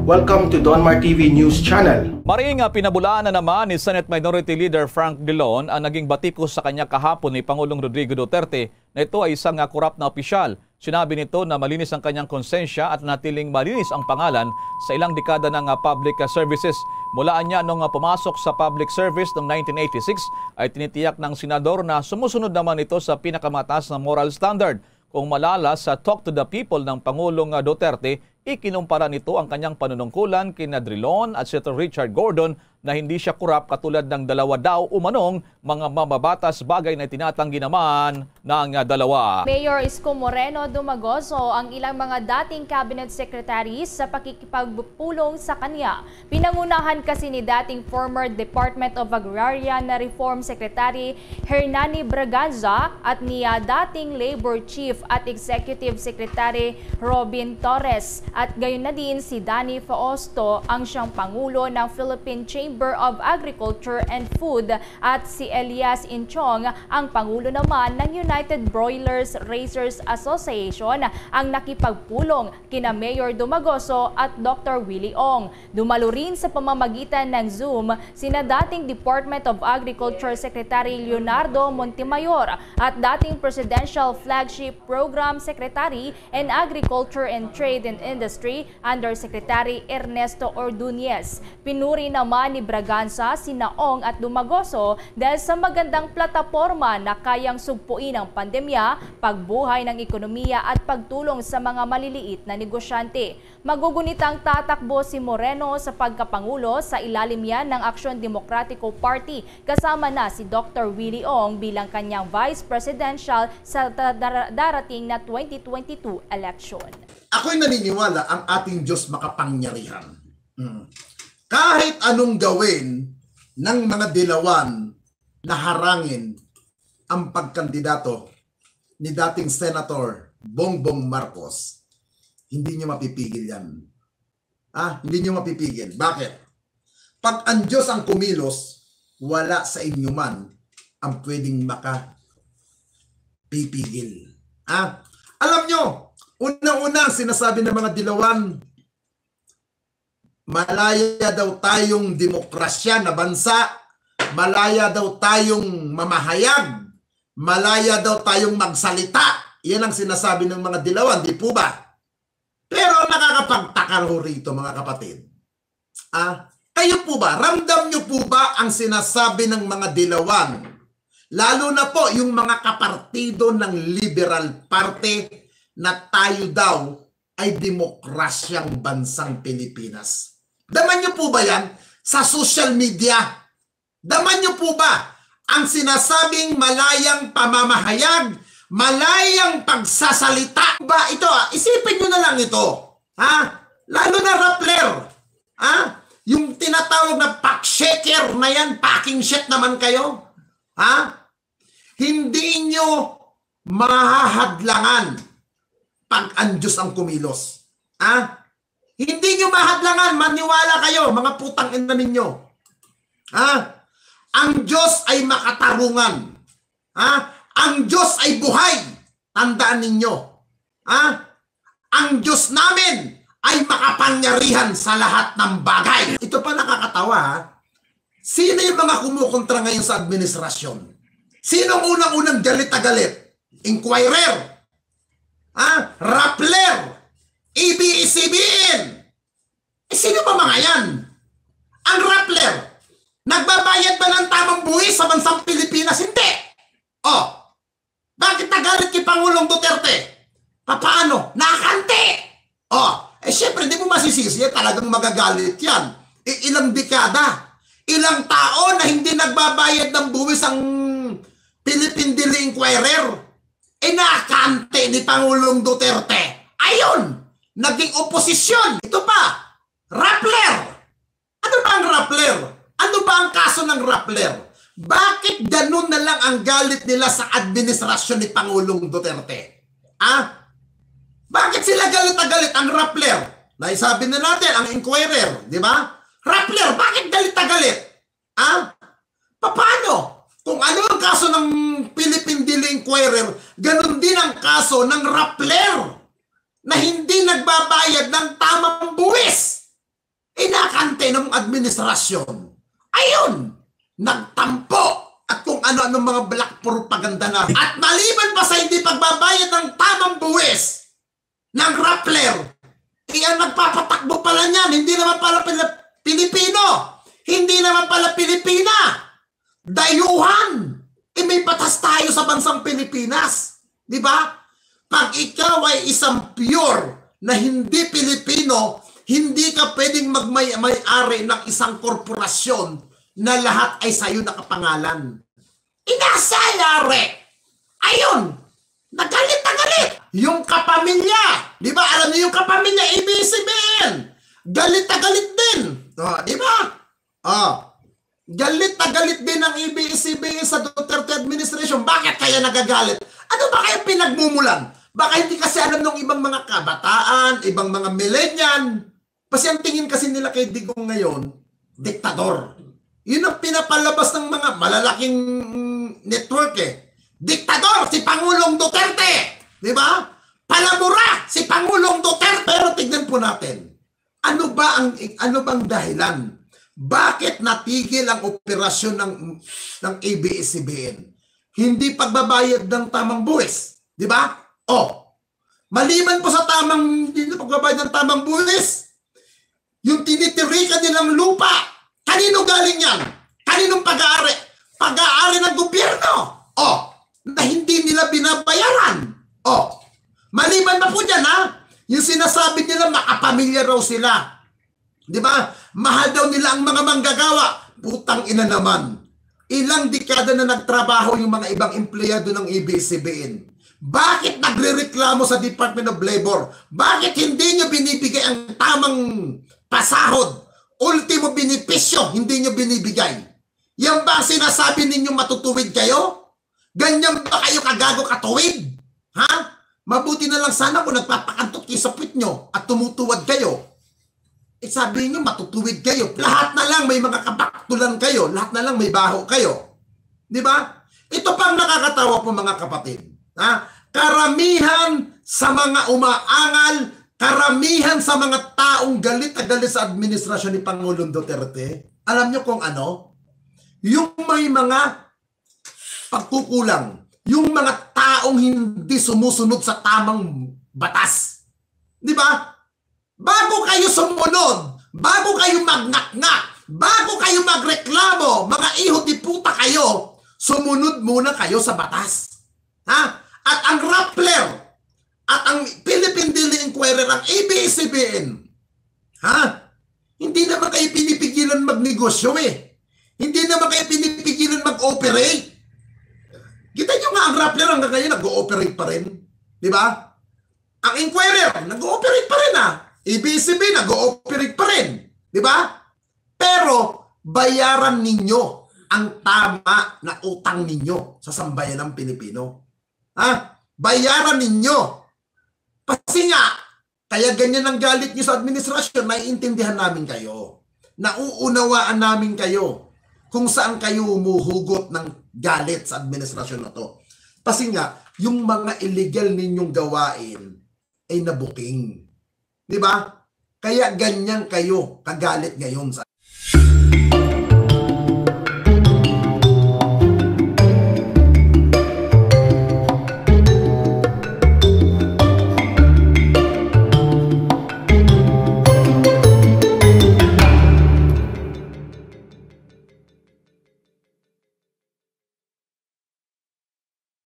Welcome to Donmar TV News Channel. Maring pinabulaan na naman ni Senate Minority Leader Frank Drilon ang naging batikos sa kanya kahapon ni Pangulong Rodrigo Duterte na ito ay isang korap na opisyal. Sinabi nito na malinis ang kanyang konsensya at natiling malinis ang pangalan sa ilang dekada ng public services. Mula niya nung pumasok sa public service noong 1986 ay tinitiyak ng senador na sumusunod naman ito sa pinakamataas na moral standard. Kung malala sa Talk to the People ng Pangulong Duterte, ikinumpara nito ang kanyang panunungkulan kina Drilon at Senator Richard Gordon na hindi siya kurap katulad ng dalawa daw umanong mga mababatas, bagay na tinatanggi naman ng dalawa. Mayor Isko Moreno Dumagoso ang ilang mga dating cabinet secretaries sa pakikipagpulong sa kanya. Pinangunahan kasi ni dating former Department of Agrarian na Reform Secretary Hernani Braganza at ni dating Labor Chief at Executive Secretary Robin Torres. At gayon na din si Danny Fausto ang siyang Pangulo ng Philippine Chamber of Agriculture and Food at si Elias Inchong ang Pangulo naman ng United Broilers Raisers Association ang nakipagpulong kina Mayor Dumagoso at Dr. Willie Ong. Dumalo rin sa pamamagitan ng Zoom sina dating Department of Agriculture Secretary Leonardo Montemayor at dating Presidential Flagship Program Secretary and Agriculture and Trade and Industry Undersecretary Ernesto Ordonez. Pinuri naman ni Braganza, sina Ong at Dumagoso dahil sa magandang plataporma na kayang sugpuin ang pandemya, pagbuhay ng ekonomiya at pagtulong sa mga maliliit na negosyante. Magugunitang tatakbo si Moreno sa pagkapangulo sa ilalim yan ng Aksyon Demokratiko Party kasama na si Dr. Willie Ong bilang kanyang Vice Presidential sa darating na 2022 election. Ako'y naniniwala ang ating Diyos makapangyarihan. Kahit anong gawin ng mga dilawan na harangin ang pagkandidato ni dating Senator Bongbong Marcos, hindi nyo mapipigil yan. Hindi nyo mapipigil. Bakit? Pag ang Diyos ang kumilos, wala sa inyo man ang pwedeng makapipigil. Alam nyo, unang-una sinasabi ng mga dilawan, malaya daw tayong demokrasya na bansa, malaya daw tayong mamahayag, malaya daw tayong magsalita. Yan ang sinasabi ng mga dilawan, di po ba? Pero nakakapagtaka rito mga kapatid. Kayo po ba, ramdam nyo po ba ang sinasabi ng mga dilawan? Lalo na po yung mga kapartido ng Liberal Party na tayo daw ay demokrasyang bansang Pilipinas. Daman nyo po ba yan sa social media? Daman nyo po ba ang sinasabing malayang pamamahayag, malayang pagsasalita? Ba ito, isipin nyo na lang ito. Lalo na Rappler. Yung tinatawag na pack-shaker na yan, packing shit naman kayo. Hindi nyo mahahadlangan pag ang Diyos ang kumilos. Hindi nyo mahadlangan, maniwala kayo, mga putang ina ninyo. Ang Diyos ay makatarungan. Ang Diyos ay buhay. Tandaan ninyo. Ang Diyos namin ay makapangyarihan sa lahat ng bagay. Ito pa nakakatawa. Sino yung mga kumukontra ngayon sa administrasyon? Sino ang unang-unang galit na galit? Inquirer. Rappler, ABS-CBN. Sino ba mga yan? Ang Rappler, nagbabayad ba ng tamang buwis sa bansang Pilipinas? Hindi. Bakit nagalit kay Pangulong Duterte? Paano? Nakakante. Siyempre, hindi mo masisisi, talagang magagalit yan. Ilang dekada, ilang tao na hindi nagbabayad ng buwis ang Philippine Daily Inquirer. Nakakante ni Pangulong Duterte. Ayun, naging oposisyon. Ito pa, Rappler. Ano ba ang Rappler? Ano ba ang kaso ng Rappler? Bakit ganun na lang ang galit nila sa administrasyon ni Pangulong Duterte? Bakit sila galit na galit ang Rappler? Naisabi na natin, ang Inquirer, di ba? Rappler, bakit galit na galit? Paano? Kung ano ang kaso ng Philippine Daily Inquirer, ganun din ang kaso ng Rappler na hindi nagbabayad ng tamang buwis. inakante ng administrasyon. Ayun, nagtampo at kung ano-ano mga black propaganda na. At maliban pa sa hindi pagbabayad ng tamang buwis ng Rappler, iyan nagpapatakbo pala niyan, hindi naman pala Pilipino, hindi naman pala Pilipina, dayuhan. May batas tayo sa bansang Pilipinas, di ba? Pag ikaw ay isang pure na hindi Pilipino, hindi ka pwedeng magmay-ari ng isang korporasyon na lahat ay sa'yo nakapangalan. Inasayari! Ayun! Nagalit na galit! Yung kapamilya! Di ba? Alam niyo yung kapamilya, ABS-CBN! Galit na galit din! Di ba? Galit na galit din ang ABS-CBN sa Duterte administration. Bakit kaya nagagalit? Ano ba kaya pinagmumulan? Baka hindi kasi alam ng ibang mga kabataan, ibang mga millennial. Kasi ang tingin kasi nila kay Digong ngayon, diktador. Yun ang pinapalabas ng mga malalaking network eh. Diktador si Pangulong Duterte. Di ba? Palamura si Pangulong Duterte. Pero tignan po natin, ano bang dahilan? Bakit natigil ang operasyon ng ABS-CBN? Hindi pagbabayad ng tamang buwis. Di ba? Maliban po sa hindi pagbabayad ng tamang buwis, yung tinitirikan nilang lupa, kanino galing yan? Kaninong pag-aari? Pag-aari ng gobyerno. Na hindi nila binabayaran. Maliban pa po dyan, yung sinasabi nila, makapamilya raw sila. Di ba? Mahal daw nila ang mga manggagawa. Putang ina naman. Ilang dekada na nagtrabaho yung mga ibang empleyado ng ABS-CBN. Bakit nagrereklamo sa Department of Labor? Bakit hindi nyo binibigay ang tamang pasahod? Ultimo benepisyo, hindi nyo binibigay. Yan ba sinasabi ninyo matutuwid kayo? Ganyan ba kayo kagago katuwid? Mabuti na lang sana kung nagpapakantot kayo sa puwit nyo at tumutuwad kayo. Sabi nyo matutuwid kayo. Lahat na lang may mga kabaktulan kayo. Lahat na lang may baho kayo. Di ba? Ito pang nakakatawa po mga kapatid. Karamihan sa mga umaangal, karamihan sa mga taong galit na galit sa administrasyon ni Pangulong Duterte, alam nyo kung ano? Yung may mga pagkukulang, yung mga taong hindi sumusunod sa tamang batas. Di ba? Bago kayo sumunod, bago kayo magnaknak, bago kayo magreklamo, mga ihot ni puta kayo, sumunod muna kayo sa batas. At ang Rappler, at ang Philippine Daily Inquirer, ang ABS-CBN, hindi naman kayo pinipigilan magnegosyo eh. Hindi naman kayo pinipigilan mag-operate. Kita nyo nga ang Rappler hanggang ngayon nag-ooperate pa rin. Di ba? Ang Inquirer, nag-ooperate pa rin ABS-CBN, nag-ooperate pa rin. Di ba? Pero, bayaran ninyo ang tama na utang ninyo sa sambayan ng Pilipino. Bayaran ninyo. Kasi nga, kaya ganyan ang galit nyo sa administrasyon, naiintindihan namin kayo. Nauunawaan namin kayo kung saan kayo umuhugot ng galit sa administrasyon na to. Kasi nga, yung mga illegal ninyong gawain ay nabuking. Di ba? Kaya ganyan kayo kagalit ngayon sa